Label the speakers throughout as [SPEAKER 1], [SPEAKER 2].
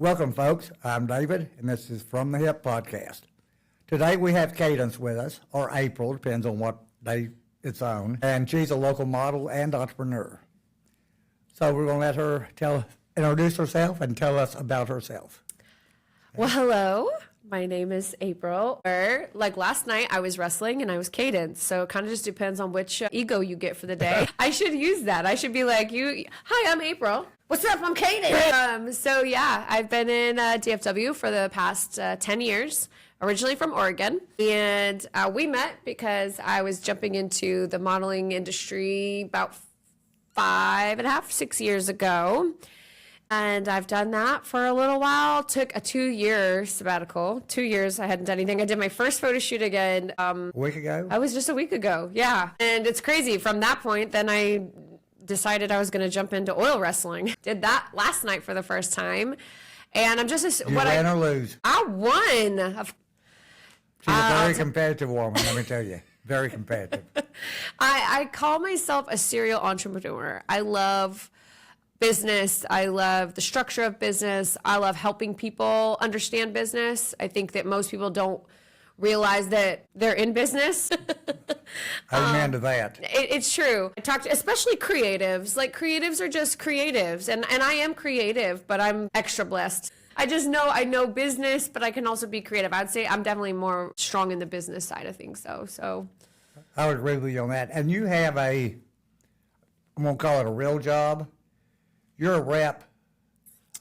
[SPEAKER 1] Welcome, folks. I'm David, and this is From the Hip podcast. Today we have Cadynse with us, or April, depends on what day it's on, and she's a local model and entrepreneur. So we're going to let her introduce herself and tell us about herself.
[SPEAKER 2] Well, hello. My name is April. Like last night, I was wrestling and I was Cadynse. So it kind of just depends on which ego you get for the day. I should use that. I should be like, hi, I'm April. What's up? I'm Cadynse. So yeah, I've been in DFW for the past 10 years, originally from Oregon. And we met because I was jumping into the modeling industry about 6 years ago. And I've done that for a little while. Took a 2-year sabbatical. 2 years, I hadn't done anything. I did my first photo shoot again.
[SPEAKER 1] A week ago?
[SPEAKER 2] I was just a week ago, yeah. And it's crazy. From that point, then I decided I was going to jump into oil wrestling. Did that last night for the first time. And I'm just...
[SPEAKER 1] You win or lose?
[SPEAKER 2] I won.
[SPEAKER 1] She's a very competitive woman, let me tell you. Very competitive.
[SPEAKER 2] I call myself a serial entrepreneur. I love business. I love the structure of business. I love helping people understand business. I think that most people don't realize that they're in business.
[SPEAKER 1] Amen to that.
[SPEAKER 2] It's true. I talk to, especially creatives. Like creatives are just creatives. And I am creative, but I'm extra blessed. I know business, but I can also be creative. I'd say I'm definitely more strong in the business side of things. So
[SPEAKER 1] I would agree with you on that. And you have I'm going to call it a real job. You're a rep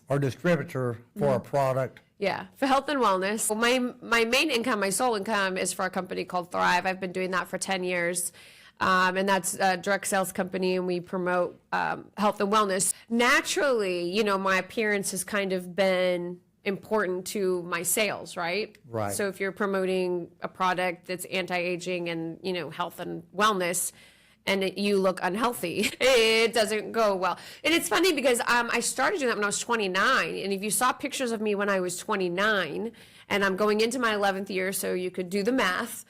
[SPEAKER 1] or distributor for a product.
[SPEAKER 2] Yeah, for health and wellness. Well, my main income, my sole income, is for a company called Thrive. I've been doing that for 10 years. And that's a direct sales company, and we promote health and wellness. Naturally, my appearance has kind of been important to my sales, right?
[SPEAKER 1] Right.
[SPEAKER 2] So if you're promoting a product that's anti-aging and, health and wellness, and you look unhealthy, it doesn't go well. And it's funny because I started doing that when I was 29. And if you saw pictures of me when I was 29, and I'm going into my 11th year, so you could do the math,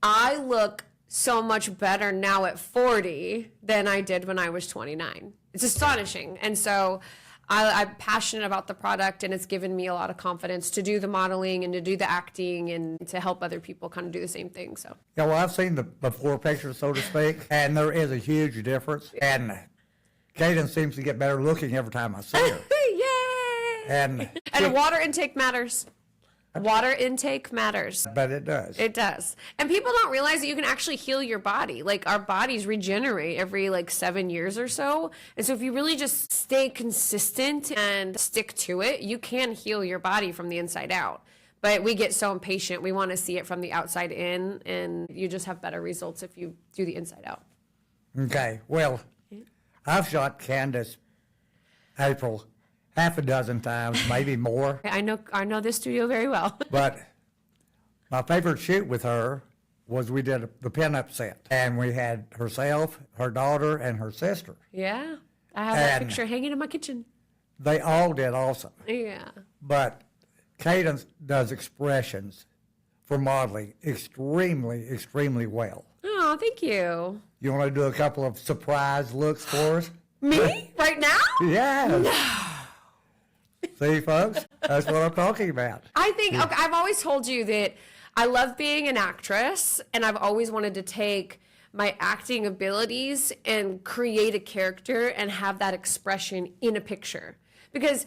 [SPEAKER 2] I look so much better now at 40 than I did when I was 29. It's astonishing. And so I'm passionate about the product, and it's given me a lot of confidence to do the modeling and to do the acting and to help other people kind of do the same thing. So
[SPEAKER 1] yeah, well, I've seen the before pictures, so to speak, and there is a huge difference. And Cadynse seems to get better looking every time I see her.
[SPEAKER 2] Yay! And water intake matters. Water intake matters.
[SPEAKER 1] But it does.
[SPEAKER 2] It does. And people don't realize that you can actually heal your body. Like, our bodies regenerate every 7 years or so. And so if you really just stay consistent and stick to it, you can heal your body from the inside out. But we get so impatient. We want to see it from the outside in, and you just have better results if you do the inside out.
[SPEAKER 1] Okay. Well, I've shot Cadynse, April, half a dozen times, maybe more.
[SPEAKER 2] I know this studio very well.
[SPEAKER 1] But my favorite shoot with her was we did the pinup set. And we had herself, her daughter, and her sister.
[SPEAKER 2] Yeah. I have that picture hanging in my kitchen.
[SPEAKER 1] They all did awesome.
[SPEAKER 2] Yeah.
[SPEAKER 1] But Cadynse does expressions for modeling extremely, extremely well.
[SPEAKER 2] Oh, thank you.
[SPEAKER 1] You want to do a couple of surprise looks for us?
[SPEAKER 2] Me? Right now?
[SPEAKER 1] Yes.
[SPEAKER 2] No.
[SPEAKER 1] See, folks, that's what I'm talking about.
[SPEAKER 2] I think, okay, I've always told you that I love being an actress, and I've always wanted to take my acting abilities and create a character and have that expression in a picture. Because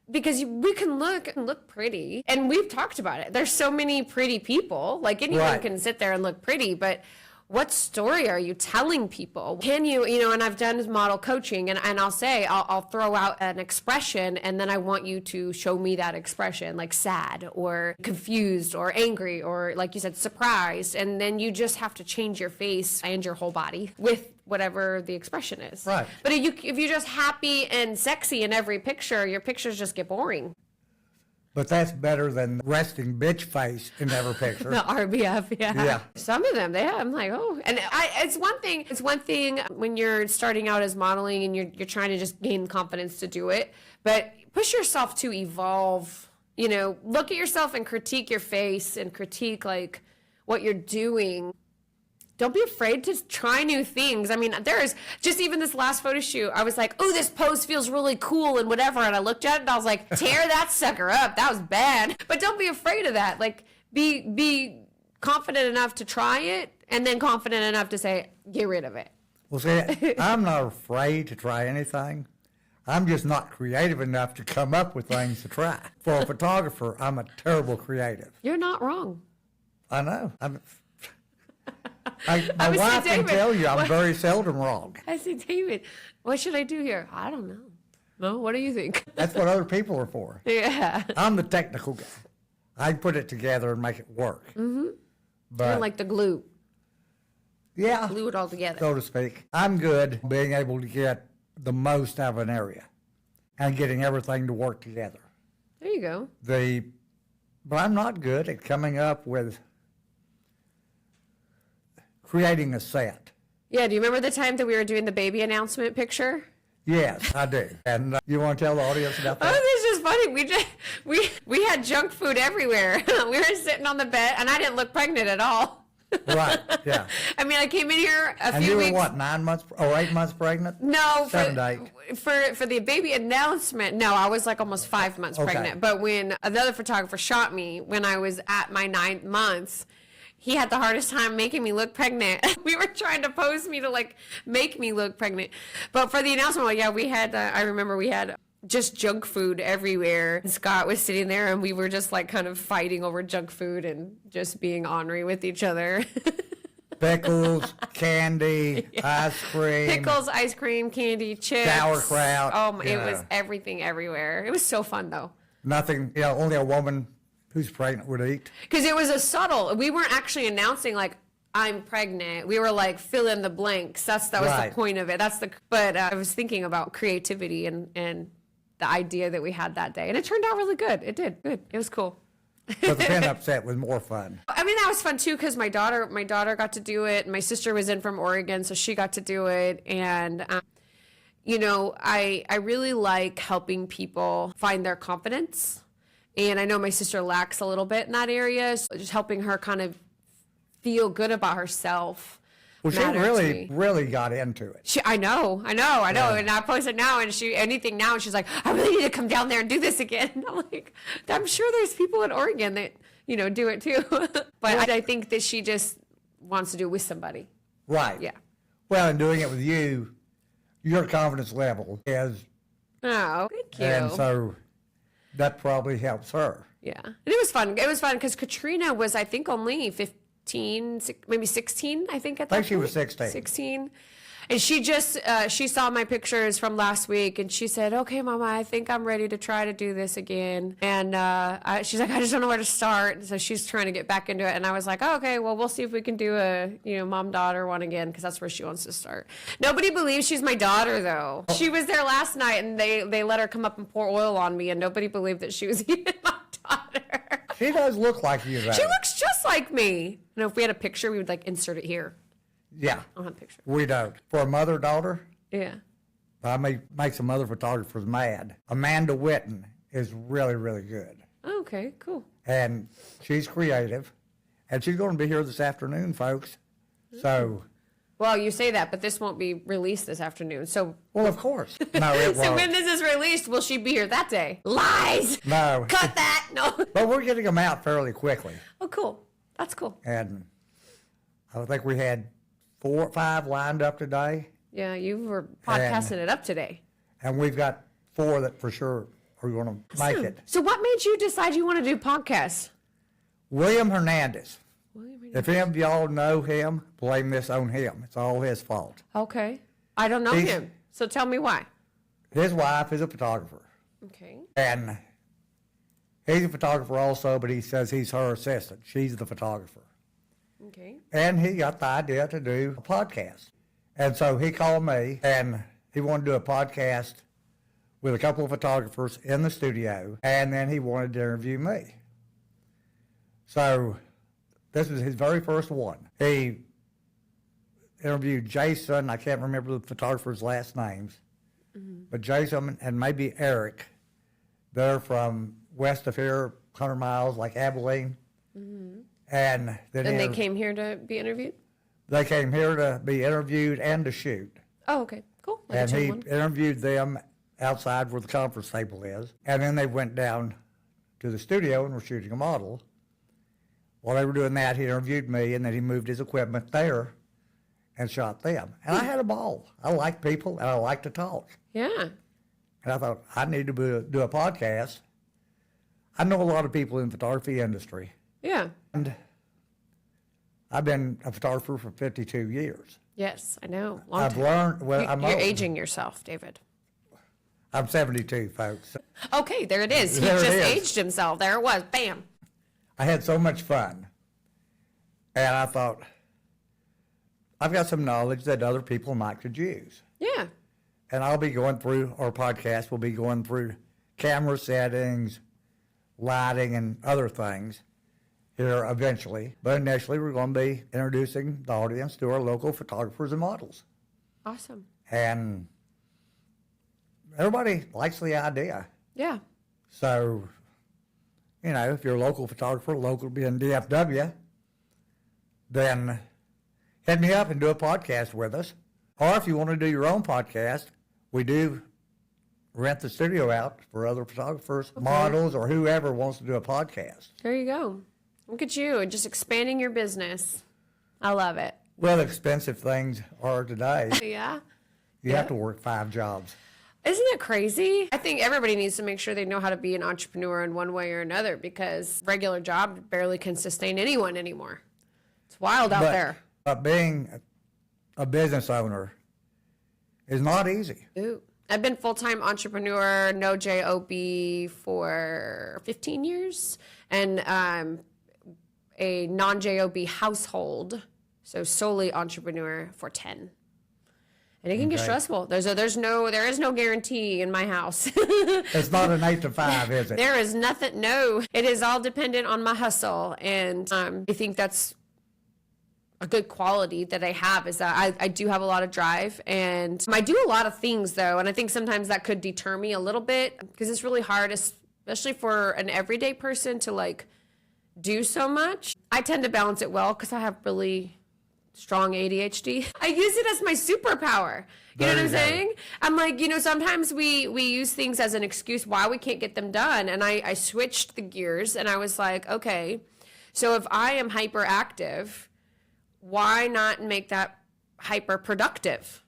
[SPEAKER 2] we can look pretty, and we've talked about it. There's so many pretty people. Like, anyone can sit there and look pretty, but what story are you telling people? Can you, and I've done model coaching, and I'll say, I'll throw out an expression, and then I want you to show me that expression, like sad or confused or angry or, like you said, surprised. And then you just have to change your face and your whole body with whatever the expression is.
[SPEAKER 1] Right.
[SPEAKER 2] But if you're just happy and sexy in every picture, your pictures just get boring.
[SPEAKER 1] But that's better than resting bitch face in every picture.
[SPEAKER 2] The RBF, yeah.
[SPEAKER 1] Yeah.
[SPEAKER 2] Some of them, I'm like, oh. And it's one thing when you're starting out as modeling and you're trying to just gain confidence to do it. But push yourself to evolve. Look at yourself and critique your face and critique, what you're doing. don't be afraid to try new things. I mean, there's just even this last photo shoot, I was like, oh, this pose feels really cool and whatever. And I looked at it and I was like, tear that sucker up. That was bad. But don't be afraid of that. Like, be confident enough to try it and then confident enough to say, get rid of it.
[SPEAKER 1] Well, see, I'm not afraid to try anything. I'm just not creative enough to come up with things to try. For a photographer, I'm a terrible creative.
[SPEAKER 2] You're not wrong.
[SPEAKER 1] I know. My
[SPEAKER 2] I would say,
[SPEAKER 1] wife can
[SPEAKER 2] David,
[SPEAKER 1] tell you I'm
[SPEAKER 2] what-
[SPEAKER 1] very seldom wrong.
[SPEAKER 2] I said, David, what should I do here? I don't know. No, what do you think?
[SPEAKER 1] That's what other people are for.
[SPEAKER 2] Yeah.
[SPEAKER 1] I'm the technical guy. I put it together and make it work.
[SPEAKER 2] Mm-hmm.
[SPEAKER 1] But
[SPEAKER 2] You're like the glue.
[SPEAKER 1] yeah,
[SPEAKER 2] Glue it all together.
[SPEAKER 1] so to speak. I'm good being able to get the most out of an area and getting everything to work together.
[SPEAKER 2] There you go.
[SPEAKER 1] But I'm not good at coming up with creating a set.
[SPEAKER 2] Yeah, do you remember the time that we were doing the baby announcement picture?
[SPEAKER 1] Yes, I do. And you want to tell the audience about
[SPEAKER 2] Oh,
[SPEAKER 1] that?
[SPEAKER 2] this is funny. We had junk food everywhere. We were sitting on the bed, and I didn't look pregnant at all.
[SPEAKER 1] Right, yeah.
[SPEAKER 2] I mean, I came in here a
[SPEAKER 1] And
[SPEAKER 2] few
[SPEAKER 1] you were
[SPEAKER 2] weeks.
[SPEAKER 1] what, 9 months or 8 months pregnant?
[SPEAKER 2] No,
[SPEAKER 1] 7 to 8.
[SPEAKER 2] for the baby announcement, no, I was like almost 5 months
[SPEAKER 1] Okay.
[SPEAKER 2] pregnant. But when another photographer shot me when I was at my 9 months, he had the hardest time making me look pregnant. We were trying to pose me to like make me look pregnant. But for the announcement, well, yeah, we had, I remember we had just junk food everywhere. And Scott was sitting there and we were just like kind of fighting over junk food and just being ornery with each other.
[SPEAKER 1] Pickles, candy, ice cream.
[SPEAKER 2] Pickles, ice cream, candy, chips.
[SPEAKER 1] Sauerkraut,
[SPEAKER 2] Oh, my, it
[SPEAKER 1] yeah.
[SPEAKER 2] was everything everywhere. It was so fun though.
[SPEAKER 1] Nothing, only a woman who's pregnant would eat.
[SPEAKER 2] Because it was a subtle, we weren't actually announcing like, I'm pregnant. We were like, fill in the blanks. That was
[SPEAKER 1] Right.
[SPEAKER 2] the point of it. But I was thinking about creativity and the idea that we had that day. And it turned out really good. It did. Good. It was cool.
[SPEAKER 1] But the pin-up set was more fun.
[SPEAKER 2] I mean, that was fun too because my daughter got to do it. My sister was in from Oregon, so she got to do it. And I really like helping people find their confidence. And I know my sister lacks a little bit in that area, so just helping her kind of feel good about herself.
[SPEAKER 1] Well, she
[SPEAKER 2] mattered to me.
[SPEAKER 1] really got into it.
[SPEAKER 2] I know.
[SPEAKER 1] Yeah.
[SPEAKER 2] And I post it now, and anything now, and she's like, I really need to come down there and do this again. And I'm like, I'm sure there's people in Oregon that, do it too. But I think that she just wants to do it with somebody.
[SPEAKER 1] Right.
[SPEAKER 2] Yeah.
[SPEAKER 1] Well, and doing it with you, your confidence level is,
[SPEAKER 2] Oh, thank you.
[SPEAKER 1] and so that probably helps her.
[SPEAKER 2] Yeah. And it was fun. It was fun because Katrina was, I think, only 15, maybe 16, I think, at that
[SPEAKER 1] I think she was
[SPEAKER 2] point.
[SPEAKER 1] 16.
[SPEAKER 2] 16. And she just, she saw my pictures from last week and she said, okay, Mama, I think I'm ready to try to do this again. And she's like, I just don't know where to start. And so she's trying to get back into it. And I was like, oh, okay, well, we'll see if we can do a, mom-daughter one again because that's where she wants to start. Nobody believes she's my daughter, though. She was there last night and they let her come up and pour oil on me and nobody believed that she was even my daughter.
[SPEAKER 1] She does look like you, though.
[SPEAKER 2] She looks just like me. If we had a picture, we would like insert it here.
[SPEAKER 1] Yeah,
[SPEAKER 2] I don't have a picture.
[SPEAKER 1] we don't. For a mother-daughter,
[SPEAKER 2] Yeah.
[SPEAKER 1] I make some other photographers mad. Amanda Witten is really, really good.
[SPEAKER 2] Oh, okay, cool.
[SPEAKER 1] And she's creative. And she's going to be here this afternoon, folks. So,
[SPEAKER 2] Well, you say that, but this won't be released this afternoon. So,
[SPEAKER 1] well, of course. No, it
[SPEAKER 2] so
[SPEAKER 1] won't.
[SPEAKER 2] when this is released, will she be here that day? Lies.
[SPEAKER 1] No.
[SPEAKER 2] Cut that. No.
[SPEAKER 1] But we're getting them out fairly quickly.
[SPEAKER 2] Oh, cool. That's cool.
[SPEAKER 1] And I think we had 4 or 5 lined up today.
[SPEAKER 2] Yeah, you were podcasting it up today.
[SPEAKER 1] And we've got 4 that for sure are going to make it.
[SPEAKER 2] So what made you decide you want to do podcasts?
[SPEAKER 1] William Hernandez. If any of y'all know him, blame this on him. It's all his fault.
[SPEAKER 2] Okay. I don't know him. So tell me why.
[SPEAKER 1] His wife is a photographer.
[SPEAKER 2] Okay.
[SPEAKER 1] And he's a photographer also, but he says he's her assistant. She's the photographer.
[SPEAKER 2] Okay.
[SPEAKER 1] And he got the idea to do a podcast. And so he called me, and he wanted to do a podcast with a couple of photographers in the studio, and then he wanted to interview me. So this was his very first one. He interviewed Jason, I can't remember the photographer's last names, but Jason and maybe Eric. They're from west of here, 100 miles, like Abilene. And then
[SPEAKER 2] And they came here to be interviewed?
[SPEAKER 1] They came here to be interviewed and to shoot.
[SPEAKER 2] Oh, okay, cool. Like a
[SPEAKER 1] And he
[SPEAKER 2] chill one.
[SPEAKER 1] interviewed them outside where the conference table is. And then they went down to the studio and were shooting a model. While they were doing that, he interviewed me, and then he moved his equipment there and shot them. And I had a ball. I like people, and I like to talk.
[SPEAKER 2] Yeah.
[SPEAKER 1] And I thought, I need to do a podcast. I know a lot of people in the photography industry.
[SPEAKER 2] Yeah.
[SPEAKER 1] And I've been a photographer for 52 years.
[SPEAKER 2] Yes, I know. Long
[SPEAKER 1] I've
[SPEAKER 2] time.
[SPEAKER 1] learned, well, I'm
[SPEAKER 2] You're
[SPEAKER 1] old.
[SPEAKER 2] aging yourself, David.
[SPEAKER 1] I'm 72, folks.
[SPEAKER 2] Okay, there it is. He
[SPEAKER 1] There it
[SPEAKER 2] just
[SPEAKER 1] is.
[SPEAKER 2] aged himself. There it was. Bam.
[SPEAKER 1] I had so much fun. And I thought, I've got some knowledge that other people might could use.
[SPEAKER 2] Yeah.
[SPEAKER 1] And I'll be going through, our podcast will be going through camera settings, lighting, and other things here eventually. But initially, we're going to be introducing the audience to our local photographers and models.
[SPEAKER 2] Awesome.
[SPEAKER 1] And everybody likes the idea.
[SPEAKER 2] Yeah.
[SPEAKER 1] So, you know, if you're a local photographer, local being DFW, then hit me up and do a podcast with us. Or if you want to do your own podcast, we do rent the studio out for other photographers, models, or whoever wants to do a podcast.
[SPEAKER 2] There you go. Look at you and just expanding your business. I love it.
[SPEAKER 1] Well, expensive things are today.
[SPEAKER 2] Yeah.
[SPEAKER 1] You have to work 5 jobs.
[SPEAKER 2] Isn't it crazy? I think everybody needs to make sure they know how to be an entrepreneur in one way or another because regular job barely can sustain anyone anymore. It's wild out there.
[SPEAKER 1] But being a business owner is not easy.
[SPEAKER 2] Ooh. I've been full-time entrepreneur, no JOB for 15 years and a non-JOB household, so solely entrepreneur for 10. And it can get stressful. There is no guarantee in my house.
[SPEAKER 1] It's not an 8 to 5, is it?
[SPEAKER 2] There is nothing. No, it is all dependent on my hustle. And I think that's a good quality that I have is that I do have a lot of drive and I do a lot of things though. And I think sometimes that could deter me a little bit because it's really hard, especially for an everyday person to like do so much. I tend to balance it well because I have really strong ADHD. I use it as my superpower. You know what I'm saying? I'm like, you know, sometimes we use things as an excuse why we can't get them done. And I switched the gears and I was like, okay, so if I am hyperactive, why not make that hyper productive?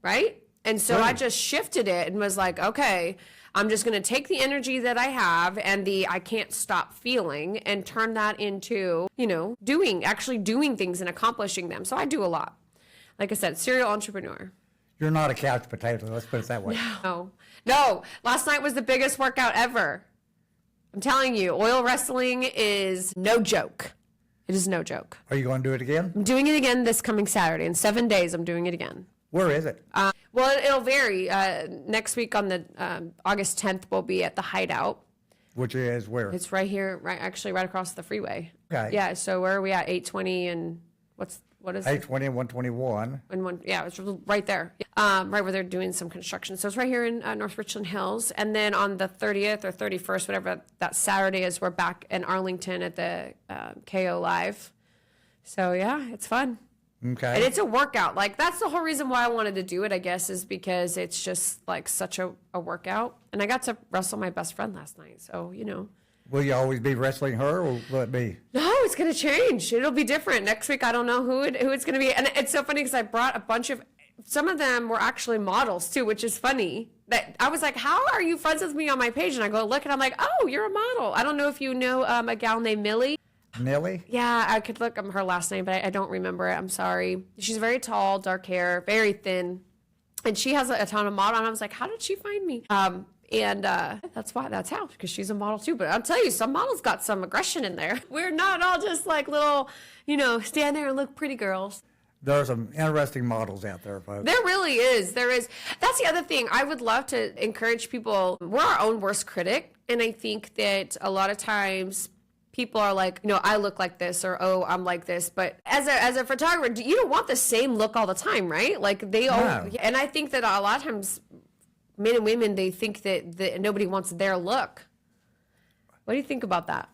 [SPEAKER 2] Right? And so I just shifted it and was like, okay, I'm just going to take the energy that I have and the I can't stop feeling and turn that into, you know, actually doing things and accomplishing them. So I do a lot. Like I said, serial entrepreneur.
[SPEAKER 1] You're not a couch potato, let's put it that way.
[SPEAKER 2] No. Last night was the biggest workout ever. I'm telling you, oil wrestling is no joke. It is no joke.
[SPEAKER 1] Are you going to do it again?
[SPEAKER 2] I'm doing it again this coming Saturday. In 7 days, I'm doing it again.
[SPEAKER 1] Where is it?
[SPEAKER 2] Well, it'll vary. Next week on the August 10th, we'll be at the Hideout.
[SPEAKER 1] Which is where?
[SPEAKER 2] It's right here, right across the freeway.
[SPEAKER 1] Okay.
[SPEAKER 2] Yeah. So where are we at? 820 and what is it?
[SPEAKER 1] 820 and 121.
[SPEAKER 2] And one, yeah, it's right there, right where they're doing some construction. So it's right here in North Richland Hills. And then on the 30th or 31st, whatever that Saturday is, we're back in Arlington at the KO Live. So yeah, it's fun.
[SPEAKER 1] Okay.
[SPEAKER 2] And it's a workout. Like that's the whole reason why I wanted to do it, I guess, is because it's just like such a workout. And I got to wrestle my best friend last night. So, you know.
[SPEAKER 1] Will you always be wrestling her, or will it be?
[SPEAKER 2] No, it's going to change. It'll be different. Next week, I don't know who it's going to be. And it's so funny because I brought a bunch of, some of them were actually models too, which is funny. That I was like, how are you friends with me on my page? And I go look and I'm like, oh, you're a model. I don't know if you know a gal named Millie.
[SPEAKER 1] Millie?
[SPEAKER 2] Yeah, I could look up her last name, but I don't remember it. I'm sorry. She's very tall, dark hair, very thin. And she has a ton of model. And I was like, how did she find me? And that's how, because she's a model too. But I'll tell you, some models got some aggression in there. We're not all just like little, you know, stand there and look pretty girls.
[SPEAKER 1] There are some interesting models out there, folks.
[SPEAKER 2] There really is. There is. That's the other thing. I would love to encourage people. We're our own worst critic. And I think that a lot of times people are like, you know, I look like this or, oh, I'm like this. But as a photographer, you don't want the same look all the time, right? Like they all, and I think that a lot of times men and women, they think that nobody wants their look. What do you think about that?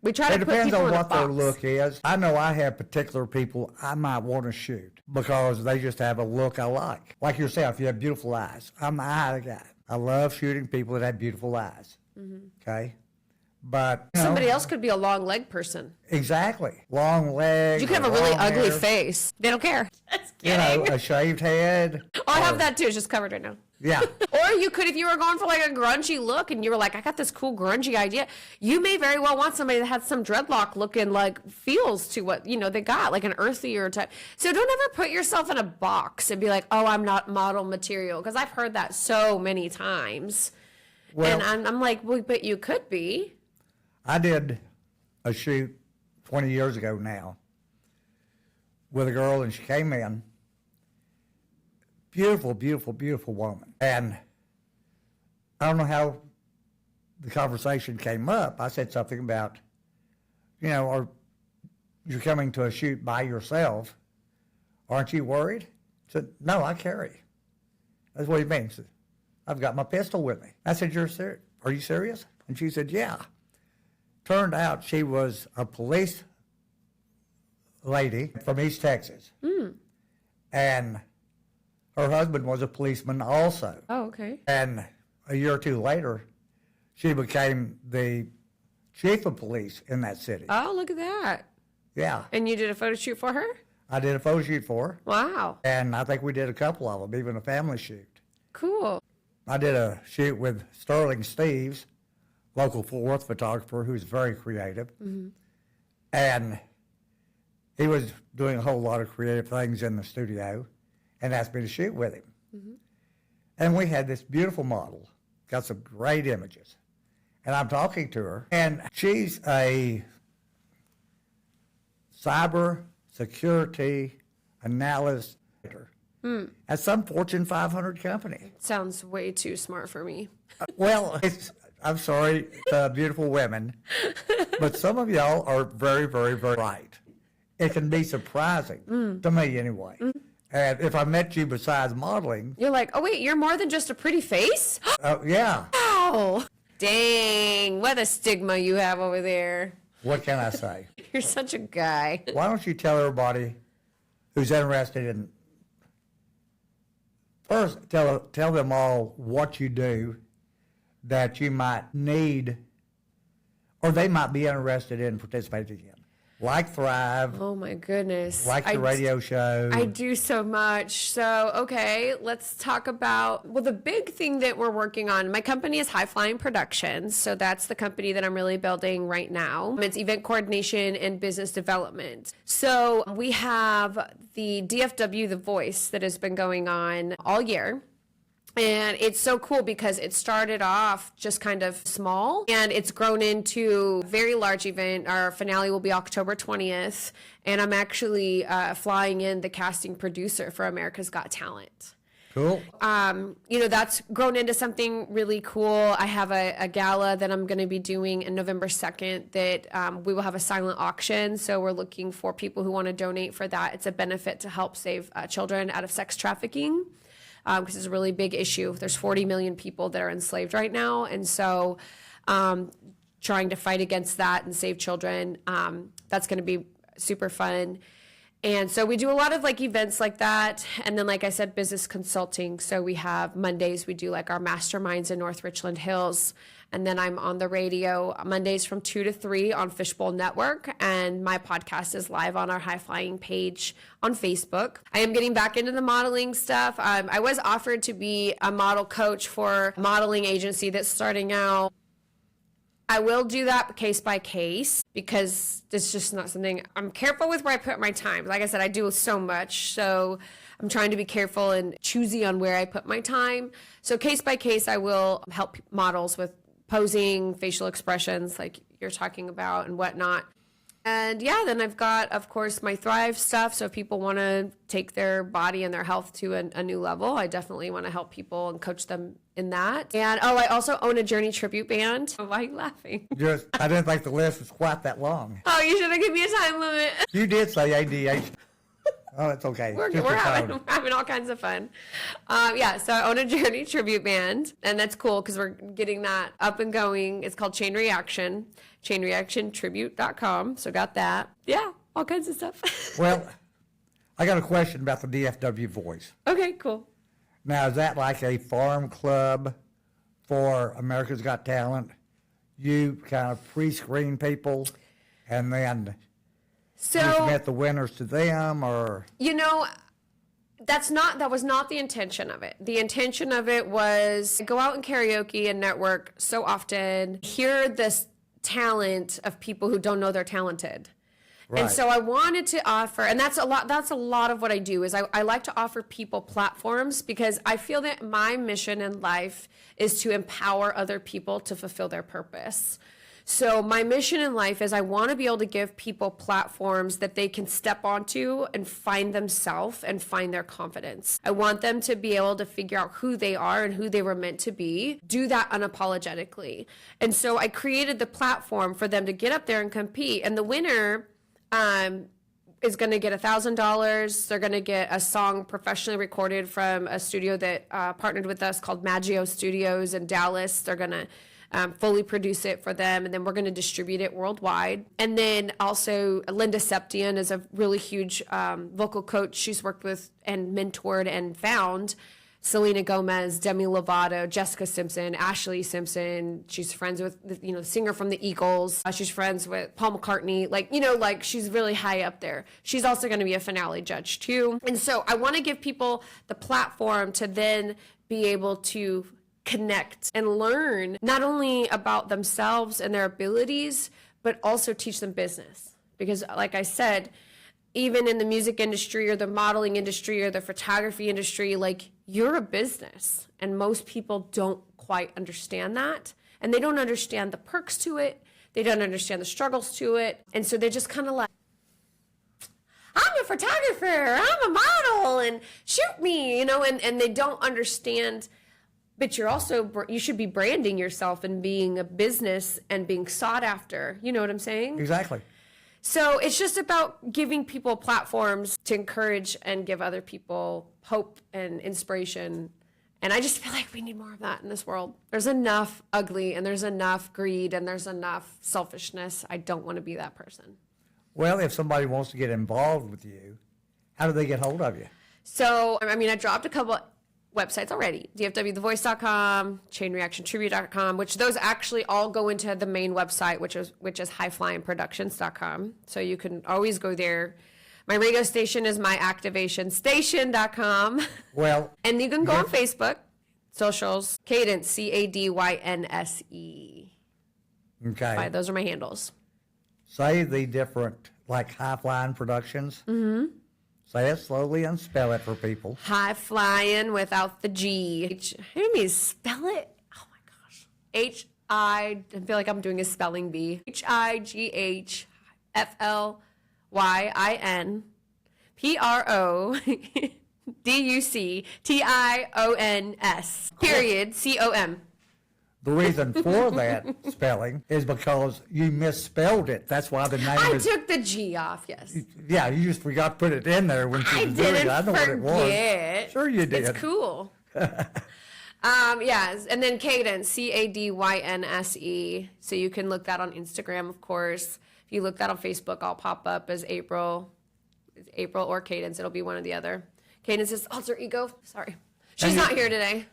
[SPEAKER 2] We try
[SPEAKER 1] It
[SPEAKER 2] to put
[SPEAKER 1] depends
[SPEAKER 2] people
[SPEAKER 1] on
[SPEAKER 2] in a
[SPEAKER 1] what their
[SPEAKER 2] box.
[SPEAKER 1] look is. I know I have particular people I might want to shoot because they just have a look I like. Like yourself, you have beautiful eyes. I'm the eye guy. I love shooting people that have beautiful eyes. Okay? But, you know,
[SPEAKER 2] Somebody else could be a long leg person.
[SPEAKER 1] exactly. Long legs.
[SPEAKER 2] You could have a
[SPEAKER 1] or
[SPEAKER 2] really
[SPEAKER 1] long
[SPEAKER 2] ugly
[SPEAKER 1] hair,
[SPEAKER 2] face. They don't care. Just
[SPEAKER 1] You
[SPEAKER 2] kidding.
[SPEAKER 1] know, a shaved head.
[SPEAKER 2] Oh, I have that too. It's just covered right now.
[SPEAKER 1] Yeah.
[SPEAKER 2] Or you could, if you were going for like a grungy look and you were like, I got this cool grungy idea, you may very well want somebody that had some dreadlock looking like feels to what, you know, they got, like an earthier type. So don't ever put yourself in a box and be like, oh, I'm not model material. Because I've heard that so many times.
[SPEAKER 1] Well,
[SPEAKER 2] And I'm like, well, but you could be.
[SPEAKER 1] I did a shoot 20 years ago now with a girl, and she came in. Beautiful, beautiful, beautiful woman. And I don't know how the conversation came up. I said something about, you know, or you're coming to a shoot by yourself. Aren't you worried? I said, no, I carry. That's what he means. He said, I've got my pistol with me. I said, are you serious? And she said, yeah. Turned out she was a police lady from East Texas. And her husband was a policeman also.
[SPEAKER 2] Oh, okay.
[SPEAKER 1] And a year or two later, she became the chief of police in that city.
[SPEAKER 2] Oh, look at that.
[SPEAKER 1] Yeah.
[SPEAKER 2] And you did a photo shoot for her?
[SPEAKER 1] I did a photo shoot for her.
[SPEAKER 2] Wow.
[SPEAKER 1] And I think we did a couple of them, even a family shoot.
[SPEAKER 2] Cool.
[SPEAKER 1] I did a shoot with Sterling Steves, local Fort Worth photographer who's very creative. And he was doing a whole lot of creative things in the studio and asked me to shoot with him. And we had this beautiful model, got some great images. And I'm talking to her, and she's a cyber security analyst at some Fortune 500 company.
[SPEAKER 2] Sounds way too smart for me.
[SPEAKER 1] Well, I'm sorry, beautiful women, but some of y'all are very, very, very bright. It can be surprising, to me anyway. And if I met you besides modeling,
[SPEAKER 2] You're like, oh, wait, you're more than just a pretty face?
[SPEAKER 1] yeah,
[SPEAKER 2] Wow. Dang, what a stigma you have over there.
[SPEAKER 1] what can I say?
[SPEAKER 2] You're such a guy.
[SPEAKER 1] Why don't you tell everybody who's interested in, first tell them all what you do that you might need, or they might be interested in participating in, like Thrive,
[SPEAKER 2] Oh, my goodness.
[SPEAKER 1] like the radio show.
[SPEAKER 2] I do so much. So, okay, let's talk about, well, the big thing that we're working on, my company is High Flying Productions. So that's the company that I'm really building right now. It's event coordination and business development. So we have the DFW, The Voice, that has been going on all year. And it's so cool because it started off just kind of small and it's grown into a very large event. Our finale will be October 20th. And I'm actually flying in the casting producer for America's Got Talent.
[SPEAKER 1] Cool.
[SPEAKER 2] You know, that's grown into something really cool. I have a gala that I'm going to be doing in November 2nd that we will have a silent auction. So we're looking for people who want to donate for that. It's a benefit to help save children out of sex trafficking. Because it's a really big issue. There's 40 million people that are enslaved right now. And so trying to fight against that and save children, that's going to be super fun. And so we do a lot of like events like that. And then, like I said, business consulting. So we have Mondays, we do like our masterminds in North Richland Hills. And then I'm on the radio Mondays from 2 to 3 on Fishbowl Network. And my podcast is live on our High Flying page on Facebook. I am getting back into the modeling stuff. I was offered to be a model coach for a modeling agency that's starting out. I will do that case by case because it's just not something I'm careful with where I put my time. Like I said, I do so much. So I'm trying to be careful and choosy on where I put my time. So case by case, I will help models with posing, facial expressions like you're talking about and whatnot. And yeah, then I've got, of course, my Thrive stuff. So if people want to take their body and their health to a new level, I definitely want to help people and coach them in that. And oh, I also own a Journey tribute band. Why are you laughing?
[SPEAKER 1] I didn't think the list was quite that long.
[SPEAKER 2] Oh, you should have given me a time limit.
[SPEAKER 1] You did say ADHD. Oh, it's okay.
[SPEAKER 2] We're
[SPEAKER 1] Just a
[SPEAKER 2] having,
[SPEAKER 1] phone.
[SPEAKER 2] we're having all kinds of fun. Yeah, so I own a Journey tribute band, and that's cool because we're getting that up and going. It's called Chain Reaction, chainreactiontribute.com. So got that. Yeah, all kinds of stuff.
[SPEAKER 1] Well, I got a question about the DFW Voice.
[SPEAKER 2] Okay, cool.
[SPEAKER 1] Now, is that like a farm club for America's Got Talent? You kind of pre-screen people and then you
[SPEAKER 2] So,
[SPEAKER 1] submit the winners to them, or?
[SPEAKER 2] that was not the intention of it. The intention of it was go out and karaoke and network so often, hear this talent of people who don't know they're talented. And
[SPEAKER 1] Right.
[SPEAKER 2] so I wanted to offer, and that's a lot of what I do is I like to offer people platforms because I feel that my mission in life is to empower other people to fulfill their purpose. So my mission in life is I want to be able to give people platforms that they can step onto and find themselves and find their confidence. I want them to be able to figure out who they are and who they were meant to be, do that unapologetically. And so I created the platform for them to get up there and compete. And the winner is going to get $1,000. They're going to get a song professionally recorded from a studio that partnered with us called Maggio Studios in Dallas. They're going to fully produce it for them, and then we're going to distribute it worldwide. And then also Linda Septian is a really huge vocal coach. She's worked with and mentored and found Selena Gomez, Demi Lovato, Jessica Simpson, Ashley Simpson. She's friends with the singer from the Eagles. She's friends with Paul McCartney. She's really high up there. She's also going to be a finale judge too. And so I want to give people the platform to then be able to connect and learn not only about themselves and their abilities, but also teach them business. Because like I said, even in the music industry or the modeling industry or the photography industry, you're a business. And most people don't quite understand that. And they don't understand the perks to it. They don't understand the struggles to it. And so they're just kind of like, I'm a photographer, I'm a model, and shoot me, and they don't understand. But you should be branding yourself and being a business and being sought after. You know what I'm saying?
[SPEAKER 1] Exactly.
[SPEAKER 2] So it's just about giving people platforms to encourage and give other people hope and inspiration. And I just feel like we need more of that in this world. There's enough ugly and there's enough greed and there's enough selfishness. I don't want to be that person.
[SPEAKER 1] Well, if somebody wants to get involved with you, how do they get hold of you?
[SPEAKER 2] So, I dropped a couple websites already, dfwthevoice.com, chainreactiontribute.com, which those actually all go into the main website, which is highflyingproductions.com. So you can always go there. My radio station is myactivationstation.com.
[SPEAKER 1] Well,
[SPEAKER 2] and you can go on Facebook, socials, Cadynse, Cadynse.
[SPEAKER 1] okay.
[SPEAKER 2] Those are my handles.
[SPEAKER 1] Say the different, High Flying Productions. Mm-hmm. Say it slowly and spell it for people.
[SPEAKER 2] High flying without the G. Hear me spell it? Oh my gosh. I feel like I'm doing a spelling bee. HIGHFLYINPRODUCTIONS. Period. COM.
[SPEAKER 1] The reason for that spelling is because you misspelled it. That's why the name
[SPEAKER 2] I
[SPEAKER 1] is...
[SPEAKER 2] took the G off, yes.
[SPEAKER 1] Yeah, you just forgot to put it in there when she
[SPEAKER 2] I
[SPEAKER 1] was doing
[SPEAKER 2] didn't
[SPEAKER 1] it. I know what it was.
[SPEAKER 2] forget.
[SPEAKER 1] Sure you did.
[SPEAKER 2] It's cool. Yes, and then Cadynse, CADYNSE. So you can look that on Instagram, of course. If you look that on Facebook, I'll pop up as April or Cadynse. It'll be one or the other. Cadynse is alter ego. Sorry. She's not here today.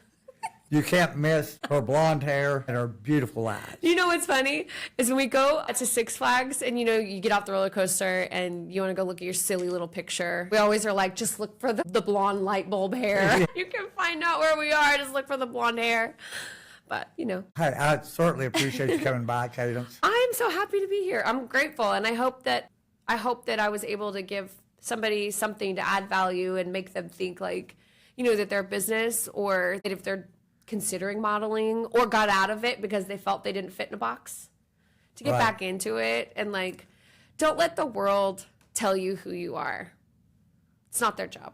[SPEAKER 1] You can't miss her blonde hair and her beautiful eyes.
[SPEAKER 2] You know what's funny is when we go to Six Flags and you get off the roller coaster and you want to go look at your silly little picture. We always are like, just look for the blonde light bulb hair. You can find out where we are. Just look for the blonde hair. But
[SPEAKER 1] Hey, I certainly appreciate you coming by, Cadynse.
[SPEAKER 2] I am so happy to be here. I'm grateful, and I hope that I was able to give somebody something to add value and make them think that they're a business, or that if they're considering modeling or got out of it because they felt they didn't fit in a box, to get back into it. And don't let the world tell you who you are. It's not their job.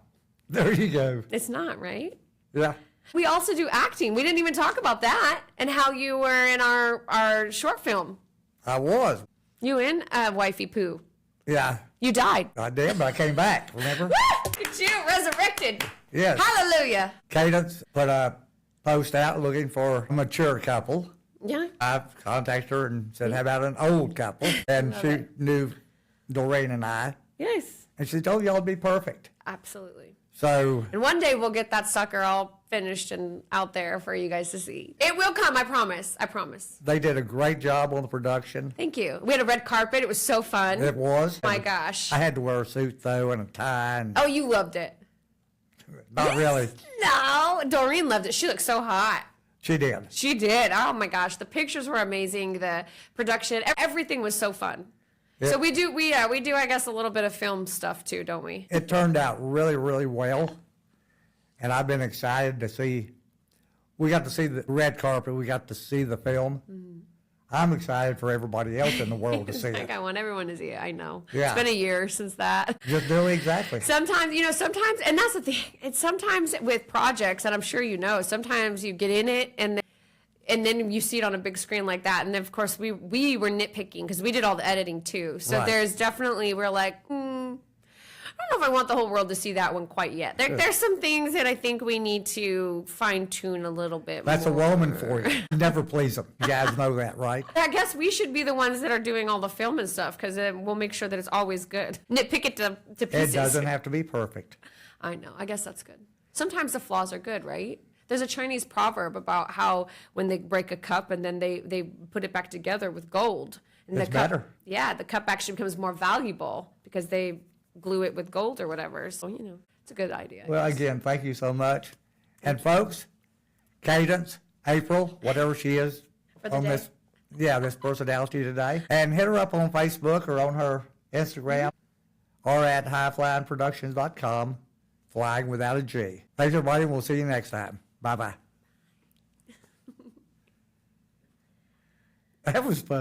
[SPEAKER 1] There you go.
[SPEAKER 2] It's not, right?
[SPEAKER 1] Yeah.
[SPEAKER 2] We also do acting. We didn't even talk about that and how you were in our short film.
[SPEAKER 1] I was.
[SPEAKER 2] You in Wifey Poo.
[SPEAKER 1] Yeah,
[SPEAKER 2] You died.
[SPEAKER 1] I did, but I came back, remember?
[SPEAKER 2] Look at you, resurrected.
[SPEAKER 1] Yes.
[SPEAKER 2] Hallelujah.
[SPEAKER 1] Cadynse put a post out looking for a mature couple.
[SPEAKER 2] Yeah.
[SPEAKER 1] I contacted her and said, how about an old couple? And she knew Doreen and I.
[SPEAKER 2] Yes.
[SPEAKER 1] And she told y'all would be perfect.
[SPEAKER 2] Absolutely.
[SPEAKER 1] So
[SPEAKER 2] And one day we'll get that sucker all finished and out there for you guys to see. It will come, I promise. I promise.
[SPEAKER 1] they did a great job on the production.
[SPEAKER 2] Thank you. We had a red carpet. It was so fun.
[SPEAKER 1] It was.
[SPEAKER 2] My gosh.
[SPEAKER 1] I had to wear a suit, though, and a tie. And
[SPEAKER 2] Oh, you loved it.
[SPEAKER 1] not really.
[SPEAKER 2] No, Doreen loved it. She looked so hot.
[SPEAKER 1] She did.
[SPEAKER 2] She did. Oh my gosh, the pictures were amazing. The production, everything was so fun.
[SPEAKER 1] Yeah.
[SPEAKER 2] So we do, I guess, a little bit of film stuff too, don't we?
[SPEAKER 1] It turned out really, really well. And I've been excited to see. We got to see the red carpet. We got to see the film.
[SPEAKER 2] Mm-hmm.
[SPEAKER 1] I'm excited for everybody else in the world to see
[SPEAKER 2] Like
[SPEAKER 1] it.
[SPEAKER 2] I want everyone to see it. I know.
[SPEAKER 1] Yeah.
[SPEAKER 2] It's been a year since that.
[SPEAKER 1] Just do exactly.
[SPEAKER 2] Sometimes, and that's the thing. It's sometimes with projects, and I'm sure you know, sometimes you get in it and then you see it on a big screen like that. And then, of course, we were nitpicking because we did all the editing too. So
[SPEAKER 1] Right.
[SPEAKER 2] there's definitely, we're like, I don't know if I want the whole world to see that one quite yet. There's some things that I think we need to fine tune a little bit
[SPEAKER 1] That's
[SPEAKER 2] more.
[SPEAKER 1] a woman for you. Never please them. You guys know that, right?
[SPEAKER 2] I guess we should be the ones that are doing all the film and stuff because we'll make sure that it's always good. Nitpick it to pieces.
[SPEAKER 1] It doesn't have to be perfect.
[SPEAKER 2] I know. I guess that's good. Sometimes the flaws are good, right? There's a Chinese proverb about how when they break a cup and then they put it back together with gold. And
[SPEAKER 1] It's
[SPEAKER 2] the cup,
[SPEAKER 1] better.
[SPEAKER 2] Yeah, the cup actually becomes more valuable because they glue it with gold or whatever. So, it's a good idea.
[SPEAKER 1] Well, again, thank you so much. And folks, Cadynse, April, whatever she is
[SPEAKER 2] For the
[SPEAKER 1] on
[SPEAKER 2] day.
[SPEAKER 1] this personality today. And hit her up on Facebook or on her Instagram or at highflyingproductions.com, flying without a G. Thanks, everybody. We'll see you next time. Bye-bye. That was fun.